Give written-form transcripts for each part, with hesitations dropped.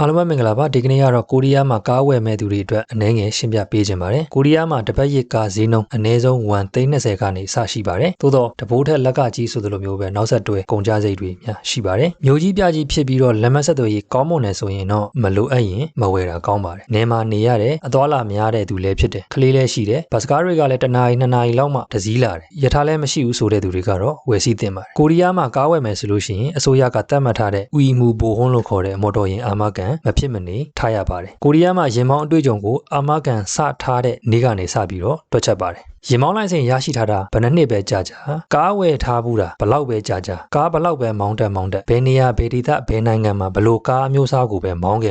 အားလုံးပဲမင်္ဂလာပါဒီကနေ့ကတော့ကိုရီးယားမှာကားဝယ်မဲ့သူတွေအတွက်အနေငယ်ရှင်းပြပေးခြင်းပါတယ်ကိုရီးယားမှာတစ်ပတ်ရစ်ကားဈေးနှုန်းအနည်းဆုံး130ကနေစရှိပါတယ်သို့တော့တဘိုးထက်လက်ကကြီးဆိုသလိုမျိုးပဲနောက်ဆက်တွဲကုန်ကျစရိတ်တွေများရှိပါတယ်မျိုးကြီးပြကြီးဖြစ်ပြီးတော့လက်မဆက်သွယ်ရေးကောင်းမွန်တယ်ဆိုရင်တော့မလိုအပ်ရင်မဝယ်တာကောင်းပါတယ်နေမှာနေရတယ်အသွားလာများတဲ့သူလည်းဖြစ်တယ်ကလေးလည်းရှိတယ်ဘတ်စကားတွေကလည်း1နာရီ2နာရီလောက်မှတစည်းလာတယ်ရထားလည်းမရှိဘူးဆိုတဲ့သူတွေကတော့ဝယ်စီးသင့်ပါတယ်ကိုရီးယားမှာကားဝယ်မယ်ဆိုလို့ရှိရင်အစိုးရကသတ်မှတ်ထားတဲ့ ဦမူဘိုဟွန်းလို့ခေါ်တဲ့မော်တော်ယာဉ်အာမခံမဖြစ်မနေထားရပါတယ်ကိုရီးယားမှာရင်မောင်းအတွေ့အကြုံကိုအာမခံစထားတဲ့နေ့ကနေစပြီးတော့တွက်ချက်ပါတယ်ရင်မောင်းလိုက်စဉ်ရရှိထားတာဘယ်နှစ်ပဲကြာကြာကားဝယ်ထားဘူးတာဘလောက်ပဲကြာကြာကားဘလောက်ပဲမောင်းတက်ဘယ်နေရာဘယ်ဒေသဘယ်နိုင်ငံမှာဘလို့ကားအမျိုးအစားကိုပဲမောင်းခဲ့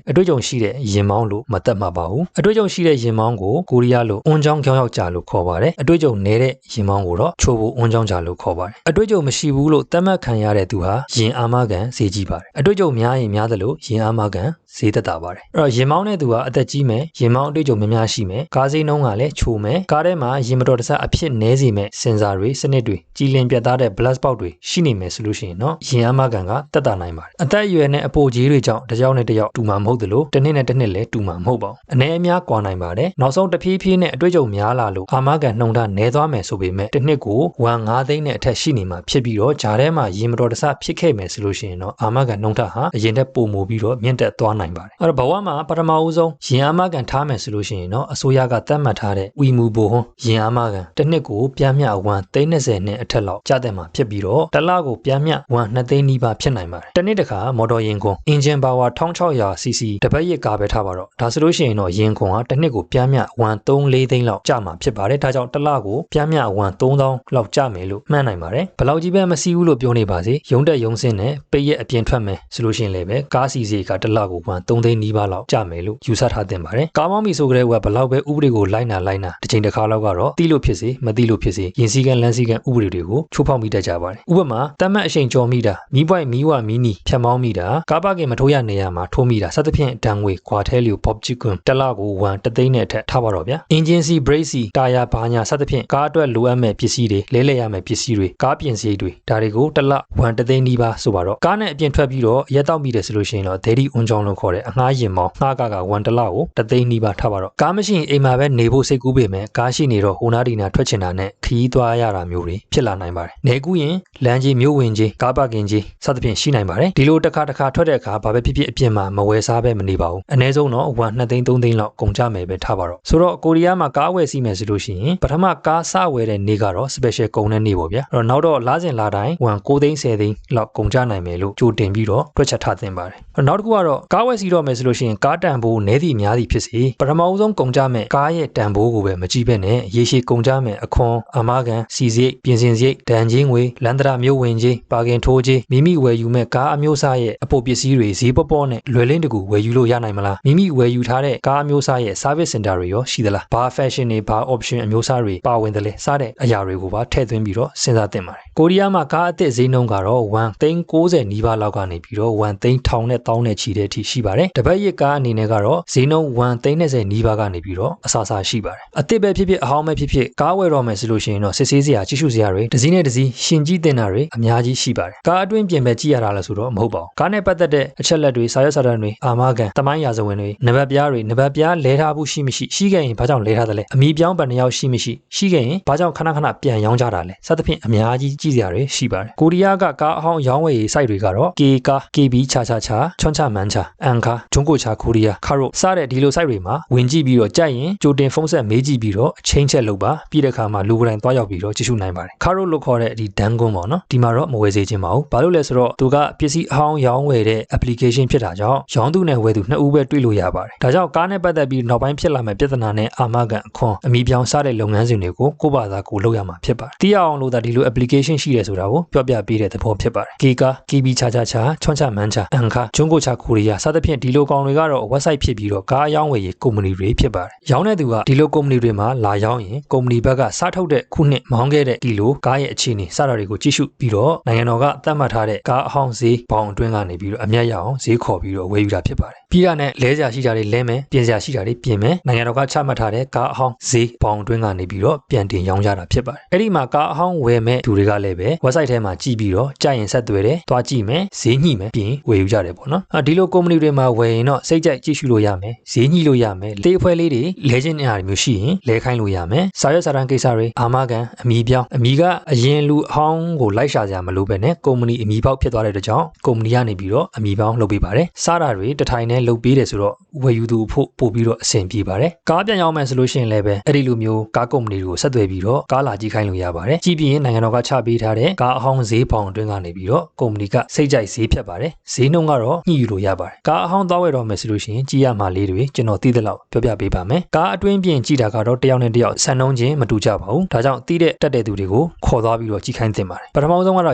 အတွေ့အကြုံရှိတဲ့ရင်မောင်းလို့မသက်မှတ်ပါဘူးအတွေ့အကြုံရှိတဲ့ရင်မောင်းကိုကိုရီးယားလိုအွန်ချောင်းကြောင်ရောက်ကြလို့ခေါ်ပါတယ်အတွေ့အကြုံနည်းတဲ့ရင်မောင်းကိုတော့ချိုးဖို့အွန်ချောင်းကြလို့ခေါ်ပါတယ်အတွေ့အကြုံမရှိဘူးလို့သတ်မှတ်ခံရတဲ့သူဟာရင်အာမခံဈေးကြီးပါတယ်အတွေ့အကြုံများရင်များသလိုရင်အာမခံဈေးသက်သာပါတယ်အဲ့တော့ရင်မောင်းတဲ့သူကအသက်ကြီးမယ်ရင်မောင်းအတွေ့အကြုံများရှိမယ်ကားဈေးနှုန်းကလည်းချိုမယ်ကားထဲမှာရင်မတော်တဆအဖြစ်နည်းစေမဲ့စင်ဆာတွေစနစ်တွေကြီးလင်ပြတ်သားတဲ့ blast box တွေရှိနေမယ်ဆိုလို့ရှိရင်တော့ရင်အာမခံကတက်တာနိုင်ပါတယ်အသက်အရွယ်နဲ့အပိုကြီးတွေကြောင့်တစ်ယောက်နဲ့တစ်ယောက်တူမှာမဟုတ်သလိုတစ်နှစ်နဲ့တစ်နှစ်လည်းတူမှာမဟုတ်ပါဘူးအနေအများကွာနိုင်ပါတယ်နောက်ဆုံးတဖြည်းဖြည်းနဲ့အတွေ့အကြုံများလာလို့အာမခံနှုံတာနည်းသွားမယ်ဆိုပေမဲ့တစ်နှစ်ကို1.5 သိန်းနဲ့အထက်ရှိနေမှာဖြစ်ပြီးတော့ဂျားထဲမှာရင်မတော်တဆဖြစ်ခဲ့မယ်ဆိုလို့ရှိရင်တော့အာမခံနှုံတာဟာအရင်တက်ပိုမိုပြီးတော့မြင့်တက်သွားနိုင်ပါတယ်အဲ့တော့ဘဝမှာပထမဦးဆုံးရင်အာမခံထားမယ်ဆိုလို့ရှိရင်တော့အစိုးရကသတ်မှတ်ထားတဲ့ဦမူဘိုဟွန်းရင်အာမခံတစ်နှစ်ကိုပြန်မျှ130နဲ့အထက်လောက်ကျတဲ့မှာဖြစ်ပြီးတော့တစ်လကိုပြန်မျှ2သိန်းနီးပါးဖြစ်နိုင်ပါတယ်တစ်နှစ်တခါမော်တော်ယာဉ်ခွန်အင်ဂျင်ပါဝါ 1600cc တပတ်ရစ်ကားပဲထားပါတော့ဒါဆိုလို့ရှိရင်တော့ယာဉ်ခွန်ဟာတစ်နှစ်ကိုပြန်မျှ134သိန်းလောက်ကျမှာဖြစ်ပါတယ်ဒါကြောင့်တစ်လကိုပြန်မျှ13000လောက်ကျမယ်လို့မှန်းနိုင်ပါတယ်ဘယ်လောက်ကြီးပဲမစီးဘူးလို့ပြောနေပါစေရုံတက်ရုံစင်းနဲ့ပိတ်ရက်အပြင်ထွက်မယ်ဆိုလို့ရှိရင်လည်းပဲကားစီစီကတစ်လကို3သိန်းနီးပါးလောက်ကျမယ်လို့ယူဆထားသင့်ပါတယ်ကားမောင်းပြီဆိုကြတဲ့ကဘယ်လောက်ပဲဥပဒေကိုလိုက်နာတစ်ချိန်တစ်ခါလောက်ကတော့တိလို့ဖြစ်စေမတိလို့ဖြစ်စေရင်စည်းကမ်းလမ်းစည်းကမ်းဥပဒေတွေကိုချိုးဖောက်မိတတ်ကြပါတယ်ဥပမာတတ်မှတ်အချိန်ကျော်မိတာမီးပွိုင်မီးဝမီးနီဖြတ်မောင်းမိတာကားပါကင်မထိုးရနေရမှာထိုးမိတာစသဖြင့်ဒဏ်ငွေခွာထဲလျိုဘော့ချီကွန်တစ်လကို1သိန်းနဲ့အထက်ထားပါတော့ဗျာအင်ဂျင်စီဘရိတ်စီတာယာဘာညာစသဖြင့်ကားအတွက်လိုအပ်မဲ့ပစ္စည်းတွေလဲလှယ်ရမယ့်ပစ္စည်းတွေကားပြင်စရိတ်တွေဒါတွေကိုတစ်လ1သိန်းနီးပါးဆိုပါတော့ကားနဲ့အပြင်ထွက်ပြီးတော့ရက်တောက်မိတယ်ဆိုလို့ရှိရင်တော့ဒေဒီအွန်ချောင်းလို့ခေါ်တဲ့အငှားရင်မောင်းငှားက1တစ်လကို1သိန်းနီးပါးထားပါတော့ကားမရှိရင်အိမ်မှာပဲနေဖို့စိတ်ကူးပေမဲ့ကားရှိနေတော့ဟိုနာဒီနာထွက်ချင်တာနဲ့ခရီးသွားရတာမျိုးတွေဖြစ်လာနိုင်ပါတယ်နေကူးရင်လမ်းကြီးမြို့ဝင်ကြီးကားပါကင်ကြီးစသဖြင့်ရှိနိုင်ပါတယ်ဒီလိုတစ်ခါထွက်တဲ့အခါဘာပဲဖြစ်ဖြစ်အပြင်မှာမဝယ်စားပဲမနေပါဘူးအနည်းဆုံးတော့2သိန်း3သိန်းလောက်ကုန်ကြမယ်ပဲထားပါတော့ဆိုတော့ကိုရီးယားမှာကားဝယ်စီးမယ်ဆိုလို့ရှိရင်ပထမကားစဝယ်တဲ့နေ့ကတော့ special ကုန်တဲ့နေ့ပေါ့ဗျာအဲ့တော့နောက်တော့လားစဉ်လားတိုင်း9သိန်း10သိန်းလောက်ကုန်ကြနိုင်မယ်လို့ကြိုတင်ပြီးတော့တွက်ချက်ထားသင့်ပါတယ်နောက်တစ်ခုကတော့ကားဝယ်စီးတော့မယ်ဆိုလို့ရှိရင်ကားတန်ဖိုးနည်းသည့်များသည့်ဖြစ်စေပထမဦးဆုံးကုန်ကြမယ်ကားရဲ့တန်ဖိုးကိုပဲမကြည့်ဘဲနဲ့ရေရှည်ကုန်ကြမယ်အခွန်အာမခံစီစရိတ်ပြင်ဆင်စရိတ်ဒဏ်ကြီးငွေလန်ဒရာမြို့ဝင်ကြီးပါကင်ထိုးကြီးမိမိဝယ်ယူမဲ့ကားအမျိုးအစားရဲ့အပိုပစ္စည်းတွေဈေးပေါနဲ့လွယ်လင်းတကူဝယ်ယူလို့ရနိုင်မလားမိမိဝယ်ယူထားတဲ့ကားအမျိုးအစားရဲ့ service center တွေရောရှိသလားဘာ fashion တွေဘာ option အမျိုးအစားတွေပါဝင်တယ်လဲစတဲ့အရာတွေကိုပါထည့်သွင်းပြီးတော့စဉ်းစားသင့်ပါတယ်ကိုရီးယားမှာကားအသစ်ဈေးနှုန်းကတော့1.90 နီးပါးလောက်ကနေပြီးတော့1.1000နဲ့1000နဲ့ချီတဲ့အထိရှိပါတယ်တပတ်ရစ်ကားအနေနဲ့ကတော့ဈေးနှုန်း1.20 နီးပါးကနေပြီးတော့အဆအဆရှိပါတယ်အသစ်ပဲဖြစ်ဖြစ်အဟောင်းပဲဖြစ်ဖြစ်ကားဝယ်တော့မယ်ဆိုလို့ရှိရင်တော့စစ်ဆေးစရာကြည့်ရှုစရာတွေတစ်စီးနဲ့တစ်စီးရှင်ကြည့်တင်တာတွေအများကြီးရှိပါတယ်ကားအတွင်းပြင်ပဲကြည့်ရတာလားဆိုတော့မဟုတ်ပါဘူးကားနဲ့ပတ်သက်တဲ့အချက်လက်တွေစာရွက်စာတမ်းတွေအာမခံတမိုင်းရာဇဝင်တွေနံပါတ်ပြားလဲထားမှုရှိမရှိရှိခဲ့ရင်ဘာကြောင့်လဲထားတယ်လဲအမီပြောင်းဘယ်နှယောက်ရှိမရှိရှိခဲ့ရင်ဘာကြောင့်ခဏပြန်ရောင်းကြတာလဲစသဖြင့်အများကြီးကြည့်စရာတွေရှိပါတယ်ကိုရီးယားကကားအဟောင်းရောင်းဝယ်ရေး site တွေကတော့ K ကား KB ချာချွန်ချမန်ချာအန်ကာဂျွန်ကိုချာကိုရီးယားခါရိုစတဲ့ဒီလို site တွေမှာဝင်ကြည့်ပြီးတော့ကြိုက်ရင်ကြိုတင်ဖုန်းဆက်မေးကြည့်ပြီးတော့အချင်းချက်လုပ်ပါပြီးတဲ့အခါမှာလူကိုယ်တိုင်သွားရောက်ပြီးတော့ကြည့်ရှုနိုင်ပါတယ်ခါရိုလို့ခေါ်တဲ့ဒီဒန်ကွန်းပေါ့နော်ဒီမှာတော့မဝယ်စေချင်ပါဘူးဘာလို့လဲဆိုတော့သူကပစ္စည်းအဟောင်းရောင်းဝယ်တဲ့ application ဖြစ်တာကြောင့်ရောင်းသူနဲ့ဝယ်သူနှစ်ဦးပဲတွေ့လို့ရပါတယ်ဒါကြောင့်ကားနဲ့ပတ်သက်ပြီးနောက်ပိုင်းဖြစ်လာမယ့်ပြဿနာနဲ့အာမခံအခွန်အမီပြောင်းစတဲ့လုပ်ငန်းစဉ်တွေကိုကိုယ့်ဘာသာကိုလုပ်ရမှာဖြစ်ပါတယ်သိရအောင်လို့ဒါဒီလို application ရှိတယ်ဆိုတာကိုပြောပြပေးတဲ့သဘောဖြစ်ပါတယ် K ကား KB ချာချွန်ချမန်ချာအန်ကာဂျွန်ကိုချာကိုရီးယားစသဖြင့်ဒီလိုကောင်တွေကတော့ website ဖြစ်ပြီးတော့ကားအရောင်းဝယ်ရေးကုမ္ပဏီတွေဖြစ်ပါတယ်ရောင်းတဲ့သူကဒီလိုကုမ္ပဏီတွေမှာလာရောင်းရ ရင်ကုမ္ပဏီဘက်ကစားထုတ်တဲ့ခုနှစ်မောင်းခဲ့တဲ့ဒီလိုကားရဲ့အခြေအနေစတာတွေကိုကြည့်ရှုပြီးတော့နိုင်ငံတော်ကသတ်မှတ်ထားတဲ့ကားအဟောင်းဈေးပေါင်အတွင်းကနေပြီးတော့အမြတ်ရအောင်ဈေးခေါ်ပြီးတော့ဝယ်ယူတာဖြစ်ပါတယ်ပြီးတာနဲ့လဲစရာရှိတာတွေလဲမယ်ပြင်စရာရှိတာတွေပြင်မယ်နိုင်ငံတော်ကချမှတ်ထားတဲ့ကားအဟောင်းဈေးပေါင်အတွင်းကနေပြီးတော့ပြန်တင်ရောင်းကြတာဖြစ်ပါတယ်အဲ့ဒီမှာကားအဟောင်းဝယ်မဲ့သူတွေကလည်းပဲ website ထဲမှာကြည့်ပြီးတော့ကြိုက်ရင်ဆက်သွယ်တယ်သွားကြည့်မယ်ဈေးညှိမယ်ပြင်ဝယ်ယူကြတယ်ပေါ့နော်ဒီလိုကုမ္ပဏီတွေမှာဝယ်ရင်တော့စိတ်ကြိုက်ကြည့်ရှုလို့ရမယ်ဈေးညှိလို့ရမယ်လေအဖွဲလေးတွေလဲချင်းနေရာမျိုးရှိရင်လဲခိုင်းလို့ရမယ်စာရွက်စာတမ်းကိစ္စတွေအာမခံအမီပြောင်းအမီကအရင်လူအဟောင်းကိုလိုက်ရှာစရာမလိုပဲနဲ့ကုမ္ပဏီအမီပေါက်ဖြစ်သွားတဲ့အတွက်ကြောင့်ကုမ္ပဏီကနေပြီးတော့အမီပေါင်းလုပ်ပေးပါတယ်စားတာတွေတထိုင်နဲ့လုပ်ပေးတယ်ဆိုတော့ဝယ်ယူသူဖို့ပို့ပြီးတော့အဆင်ပြေပါတယ်ကားပြန်ရောင်းမယ်ဆိုလို့ရှိရင်လည်းပဲအဲ့ဒီလိုမျိုးကားကုမ္ပဏီတွေကိုဆက်သွယ်ပြီးတော့ကားလာကြည့်ခိုင်းလို့ရပါတယ်ကြည့်ပြီးရင်နိုင်ငံတော်ကချပေးထားတဲ့ကားအဟောင်းဈေးပေါင်အတွင်းကနေပြီးတော့ကုမ္ပဏီကစိတ်ကြိုက်ဈေးဖြတ်ပါတယ်ဈေးနှုန်းကတော့ညှိယူလို့ရပါတယ်ကားအဟောင်းသွားဝယ်တော့မယ်ဆိုလို့ရှိရင်ကြည့်ရမှာလေးတွေကျွန်တော်သိသလောက်ပြောပြပေးပါမယ်ကားအတွင်းပြင်ကြည့်တာကတော့တယောက်နဲ့တယောက်ဆန်နှုန်းချင်းမတူကြပါဘူးဒါကြောင့်တီးတဲ့တက်တဲ့သူတွေကိုခေါ်သွားပြီးတော့ကြည့်ခိုင်းသင့်ပါတယ်ပထမဆုံးကတော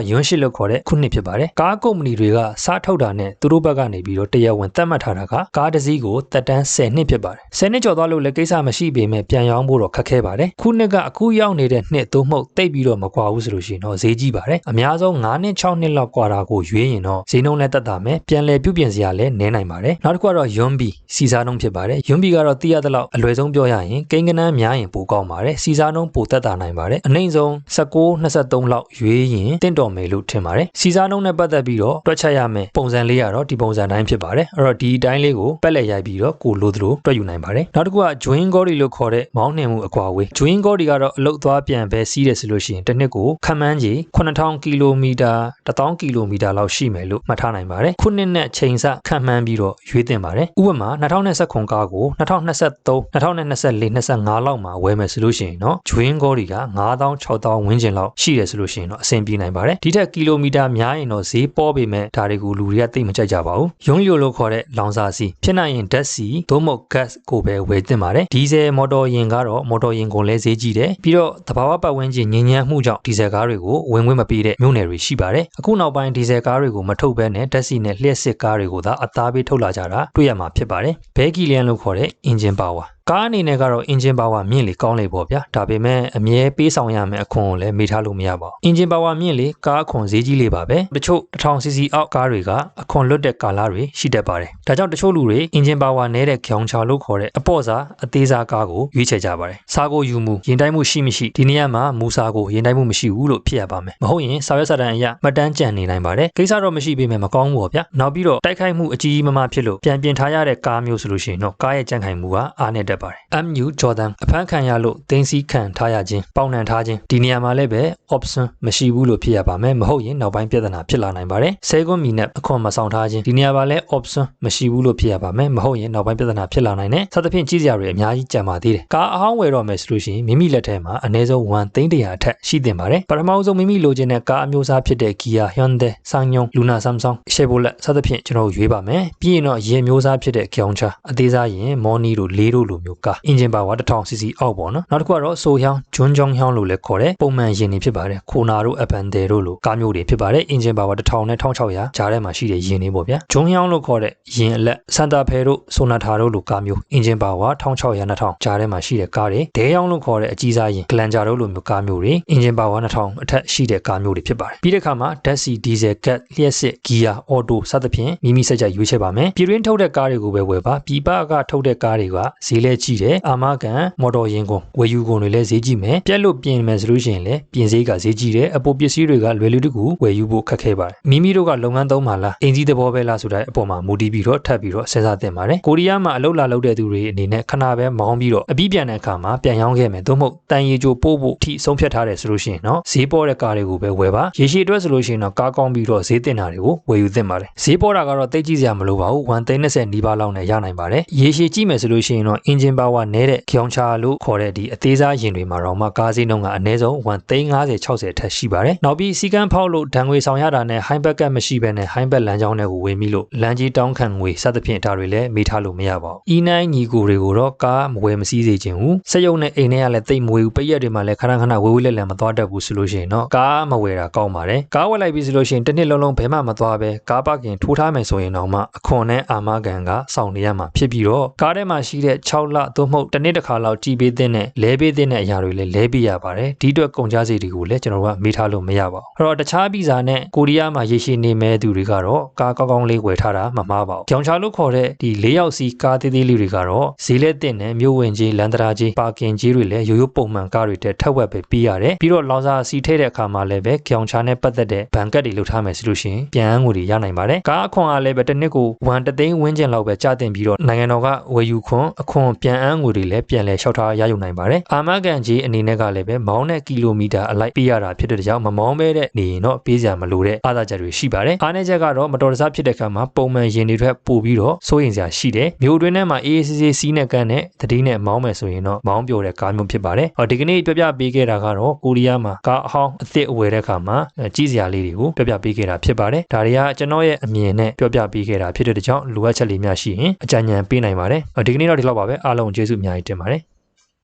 ့ယွန်းရှစ်လို့ခေါ်တဲ့ခုနှစ်ဖြစ်ပါတယ်ကားကုမ္ပဏီတွေကစားထုတ်တာနဲ့သူတို့ဘက်ကနေပြီးတော့တရားဝင်သတ်မှတ်ထားတာကကားတစ်စီးကိုတက်တန်း10နှစ်ဖြစ်ပါတယ်10နှစ်ကျော်သွားလို့လည်းကိစ္စမရှိပေမဲ့ပြန်ရောင်းဖို့တော့ခက်ခဲပါတယ်ခုနှစ်ကအခုရောက်နေတဲ့နှစ်သို့မဟုတ်တိတ်ပြီးတော့မကွာဘူးဆိုလို့ရှိရင်တော့ဈေးကြီးပါတယ်အများဆုံး9နှစ်6နှစ်လောက်ကွာတာကိုရွေးရင်တော့ဈေးနှုန်းလည်းတက်တာမယ်ပြန်လည်ပြုပြင်စရာလည်းနည်းနိုင်ပါတယ်နောက်တစ်ခုကတော့ယွန်းဘီစီစားနှုန်းဖြစ်ပါတယ်ယွန်းဘီကတော့သိရသလောက်အလွယ်ဆုံးပြောရရင်ကိန်းကနန်းများရင်ပိုကောင်းပါတယ်စီစားနှုန်းပိုတက်တာနိုင်ပါတယ်အနှိမ့်ဆုံး19-23လောက်ရွေးရင်တင့်တော်မယ်လို့ထင်ပါတယ်စီစားနှုန်းနဲ့ပတ်သက်ပြီးတော့တွက်ချက်ရမယ်ပုံစံလေးကတော့ဒီပုံစံတိုင်းဖြစ်ပါတယ်အဲ့တော့ဒီအတိုင်းလေးကိုပက်လက်ရိုက်ပြီးတော့ကိုလိုသလိုတွက်ယူနိုင်ပါတယ်နောက်တစ်ခုကဂျွင်းဂေါ်ဒီလို့ခေါ်တဲ့မောင်းနှင်မှုအကွာဝေးဂျွင်းဂေါ်ဒီကတော့အလုတ်သွားပြန်ပဲစီးတယ်ဆိုလို့ရှိရင်တစ်နှစ်ကိုခန့်မှန်းကြီး9000ကီလိုမီတာ1000ကီလိုမီတာလောက်ရှိမယ်လို့မှတ်ထားနိုင်ပါတယ်ခုနှစ်နဲ့ချိန်ဆခန့်မှန်းပြီးတော့ရွေးတင်ပါတယ်ဥပမာ2019ကားကို2023 2024 25လောက်မှာဝယ်မယ်ဆိုလို့ရှိရင်တော့ဂျွင်းဂေါ်ဒီက9000 6000ဝန်းကျင်လောက်ရှိတယ်ဆိုလို့ရှိရင်တော့အဆင်ပြေနိုင်ပါတယ်ဒီထက်ကီလိုမီတာများရင်တော့ဈေးပေါ်ပေမဲ့ဒါတွေကိုလူတွေကသိမကြိုက်ကြပါဘူးယွန်းလျိုလို့ခေါ်တဲ့လောင်စာဆီဖြစ်နိုင်ရင်ဓာတ်ဆီသို့မဟုတ် gas ကိုပဲဝယ်တင်ပါတယ်ဒီဇယ်မော်တော်ယာဉ်ကတော့မော်တော်ယာဉ်ကိုလည်းဈေးကြီးတယ်ပြီးတော့သဘာဝပတ်ဝန်းကျင်ညဉ့်ညမ်းမှုကြောင့်ဒီဇယ်ကားတွေကိုဝင်ခွင့်မပေးတဲ့မြို့နယ်တွေရှိပါတယ်အခုနောက်ပိုင်းဒီဇယ်ကားတွေကိုမထုတ်ဘဲနဲ့ဓာတ်ဆီနဲ့လျှက်စစ်ကားတွေကိုသာအသားပေးထုတ်လာကြတာတွေ့ရမှာဖြစ်ပါတယ်ဘဲကီလျန်လို့ခေါ်တဲ့ engine powerကားအနေနဲ့ကတော့ engine power မြင့်လေကောင်းလေပေါ့ဗျာဒါပေမဲ့အမြဲပေးဆောင်ရမယ်အခွန်ကိုလည်းမေ့ထားလို့မရပါဘူး engine power မြင့်လေကားအခွန်ဈေးကြီးလေပါပဲတချို့ 1000cc အောက်ကားတွေကအခွန်လွတ်တဲ့ကာလတွေရှိတတ်ပါတယ်ဒါကြောင့်တချို့လူတွေ engine power နည်းတဲ့ခေါင်းချလို့ခေါ်တဲ့အပေါ့စားအသေးစားကားကိုရွေးချယ်ကြပါတယ်စားကိုယူမှုရင်တိုင်းမှုရှိမရှိဒီနေရာမှာမူစားကိုရင်တိုင်းမှုမရှိဘူးလို့ဖြစ်ရပါမယ်မဟုတ်ရင်စာရွက်စာတမ်းအရမှတ်တမ်းကြံနေနိုင်ပါတယ်ကိစ္စတော့မရှိပေမဲ့မကောင်းဘူးပေါ့ဗျာနောက်ပြီးတော့တိုက်ခိုက်မှုအကြီးအမားဖြစ်လို့ပြန်ပြင်ထားရတဲ့ကားမျိုးဆိုလို့ရှိရင်တော့ကားရဲ့ကြံ့ခိုင်မှုကအားနည်းတတ်ပါတယ်MU Jordan အဖမ်းခံရလို့တင်းစီခံထားရခြင်းပေါင်နှံထားခြင်းဒီနေရာမှာလည်းပဲ option မရှိဘူးလို့ဖြစ်ရပါမယ်မဟုတ်ရင်နောက်ပိုင်းပြဿနာဖြစ်လာနိုင်ပါတယ်10ခွန်းမီနဲ့အခွန်မဆောင်ထားခြင်းဒီနေရာမှာလည်း option မရှိဘူးလို့ဖြစ်ရပါမယ်မဟုတ်ရင်နောက်ပိုင်းပြဿနာဖြစ်လာနိုင်တယ်စသဖြင့်ကြီးစရာတွေအများကြီးကြံပါသေးတယ်ကားအဟောင်းဝယ်တော့မယ်ဆိုလို့ရှိရင်မိမိလက်ထဲမှာအနည်းဆုံး1သိန်း100အထက်ရှိသင့်ပါတယ်ပထမဆုံးမိမိလိုချင်တဲ့ကားအမျိုးအစားဖြစ်တဲ့ Kia Hyundai Ssangyong Luna Samsung Chevrolet စသဖြင့်ကျွန်တော်ရွေးပါမယ်ပြီးရင်တော့ယာဉ်မျိုးစားဖြစ်တဲ့ Gyeongcha အသေးစားယာဉ် Moni တို့လေးတို့လိုမျိုးကား engine power 1000cc အောက်ပေါ့နော်နောက်တစ်ခုကတော့ဆိုဟျောင်းဂျွန်းဂျုံဟျောင်းလို့လည်းခေါ်တယ်ပုံမှန်ယာဉ်တွေဖြစ်ပါတယ်ခိုနာတို့အပန်ဒယ်တို့လိုကားမျိုးတွေဖြစ်ပါတယ် engine power 1000နဲ့1600ကြားထဲမှာရှိတဲ့ယာဉ်တွေပေါ့ဗျာဂျွန်းဟျောင်းလို့ခေါ်တဲ့ယာဉ်အလက်စန်တာဖယ်တို့ဆိုနာတာတို့လိုကားမျိုး engine power 1600 2000ကြားထဲမှာရှိတဲ့ကားတွေဒဲဟျောင်းလို့ခေါ်တဲ့အကြီးစားယာဉ်ဂလန်ဂျာတို့လိုမျိုးကားမျိုးတွေ engine power 2000အထက်ရှိတဲ့ကားမျိုးတွေဖြစ်ပါတယ်ပြီးတဲ့အခါမှာဓာတ်ဆီဒီဇယ်ဂတ်လျှက်စစ်ဂီယာအော်တိုစသဖြင့်မိမိစိတ်ကြိုက်ရွေးချယ်ပါမယ်ပြည်တွင်းထုတ်တဲ့ကားတွေကိုပဲဝယ်ပါပြည်ပကထုတ်တဲ့ကားတွေကဈေးလဲကြီးတယ်အာမခံမော်တော်ယာဉ်ကုန်ဝယ်ယူကုန်တွေလည်းဈေးကြီးမယ်ပြက်လို့ပြင်မယ်ဆိုလို့ရှိရင်လည်းပြင်ဈေးကဈေးကြီးတယ်အပေါ်ပစ္စည်းတွေကလွယ်လွယ်တကူဝယ်ယူဖို့ခက်ခဲပါတယ်မိမိတို့ကလုပ်ငန်းသုံးပါလားအင်ကြီးသဘောပဲလားဆိုတဲ့အပေါ်မှာမူတည်ပြီးတော့ထပ်ပြီးတော့စဉ်းစားသင့်ပါတယ်ကိုရီးယားမှာအလုပ်လာလုပ်တဲ့သူတွေအနေနဲ့ခဏပဲမောင်းပြီးတော့အပြီးပြန်တဲ့အခါမှာပြန်ရောင်းခဲ့မယ်သို့မဟုတ်တန်ရီကြိုပို့ဖို့ထိဆုံးဖြတ်ထားတယ်ဆိုလို့ရှိရင်တော့ဈေးပေါ်တဲ့ကားတွေကိုပဲဝယ်ပါရေရှည်အတွက်ဆိုလို့ရှိရင်တော့ကားကောင်းပြီးတော့ဈေးတင်တာတွေကိုဝယ်ယူသင့်ပါတယ်ဈေးပေါ်တာကတော့တိတ်ကြီးစရာမလိုပါဘူး130နီးပါးလောက်နဲ့ရနိုင်ပါတယ်ရေရှည်ကြည့်မယ်ဆိုလို့ရှိရင်တော့ engine power နည်းတဲ့Gyeongchaလို့ခေါ်တဲ့ဒီအသေးစားယာဉ်တွေမှာတော့မှကားဈေးနှုန်းကအနည်းဆုံး150-60ထက်ရှိပါတယ်နောက်ပြီးစီကန်းဖောက်လို့ဒဏ်ငွေဆောင်ရတာနဲ့ high back ကမရှိဘဲနဲ့ high back လမ်းကြောင်းတွေကိုဝယ်မိလို့လမ်းကြီးတောင်းခံငွေစသဖြင့်ဒါတွေလည်းမေးထားလို့မရပါဘူး E9 ညီကိုတွေကိုတော့ကားမဝယ်မစည်းစေချင်ဘူးစက်ရုံနဲ့အိမ်ထဲကလည်းတိတ်မဝေဘူးပိတ်ရက်တွေမှာလည်းခဏခဏဝေးဝေးလဲလဲမသွားတတ်ဘူးဆိုလို့ရှိရင်တော့ကားမဝယ်တာကောင်းပါတယ်ကားဝယ်လိုက်ပြီဆိုလို့ရှိရင်တစ်နှစ်လုံးလုံးဘယ်မှမသွားပဲကားပါကင်ထိုးထားမယ်ဆိုရင်တော့မှအခွန်နဲ့အာမခံကစောင့်နေရမှာဖြစ်ပြီးတော့ကားထဲမှာရှိတဲ့6လ လသို့မဟုတ်တစ်နှစ်တစ်ခါလောက်ကြည်ပေးတဲ့နဲ့လဲပေးတဲ့အရာတွေလည်းလဲပေးရပါတယ်ဒီအတွက်ကုန်ကြစည်တွေကိုလည်းကျွန်တော်တို့ကမေးထားလို့မရပါဘူးအဲ့တော့တခြားဗီဇာနဲ့ကိုရီးယားမှာရေရှည်နေမဲ့သူတွေကတော့ကားကောင်းကောင်းလေးဝယ်ထားတာမမှားပါဘူးကြောင်ချလို့ခေါ်တဲ့ဒီ၄ယောက်စီကားသေးသေးလေးတွေကတော့ဈေးလက်တင်နဲ့မြို့ဝင်ကြီးလန်တရာကြီးပါကင်ကြီးတွေလည်းရိုးရိုးပုံမှန်ကားတွေတက်ထက်ဝက်ပဲပေးရတယ်ပြီးတော့လောင်စာစီထည့်တဲ့အခါမှာလည်းပဲကြောင်ချနဲ့ပတ်သက်တဲ့ဘန်ကတ်တွေလုပ်ထားမယ်ဆိုလို့ရှိရင်ပြန်ငွေတွေရနိုင်ပါတယ်ကားအခွန်အားလည်းပဲတစ်နှစ်ကို1သိန်းဝန်းကျင်လောက်ပဲကျတင်ပြီးတော့နိုင်ငံတော်ကဝယ်ယူခွန်အခွန်ပြန်ငွေတွေလည်းပြန်လဲလျှောက်ထားရယူနိုင်ပါတယ်အာမခံကြီးအနေနဲ့ကလည်းပဲမောင်းတဲ့ကီလိုမီတာအလိုက်ပေးရတာဖြစ်တဲ့ကြောင့်မမောင်းပဲတဲ့နေရင်တော့ပေးစရာမလိုတဲ့အားသာချက်တွေရှိပါတယ်အားနည်းချက်ကတော့မတော်တဆဖြစ်တဲ့အခါမှာပုံမှန်ရင်တွေထွက်ပို့ပြီးတော့စိုးရင်စရာရှိတယ်မြို့တွင်းထဲမှာအေးအေးဆေးဆေးစီးနဲ့ကန်းနဲ့တတိနဲ့မောင်းမယ်ဆိုရင်တော့မောင်းပျော်တဲ့ကားမျိုးဖြစ်ပါတယ်ဒီကနေ့ပြပြပေးခဲ့တာကတော့ကိုရီးယားမှာကားအဟောင်းအသစ်အဝယ်တဲ့အခါမှာကြီးစရာလေးတွေကိုပြပြပေးခဲ့တာဖြစ်ပါတယ်ဒါတွေကကျွန်တော်ရဲ့အမြင်နဲ့ပြပြပေးခဲ့တာဖြစ်တဲ့ကြောင့်လိုအပ်ချက်လေးများရှိရင်အကြံဉာဏ်ပေးနိုင်ပါတယ်ဒီကနေ့တော့ဒီလောက်ပါပဲအားလုံးကျေးဇူးအများကြီးတင်ပါတယ်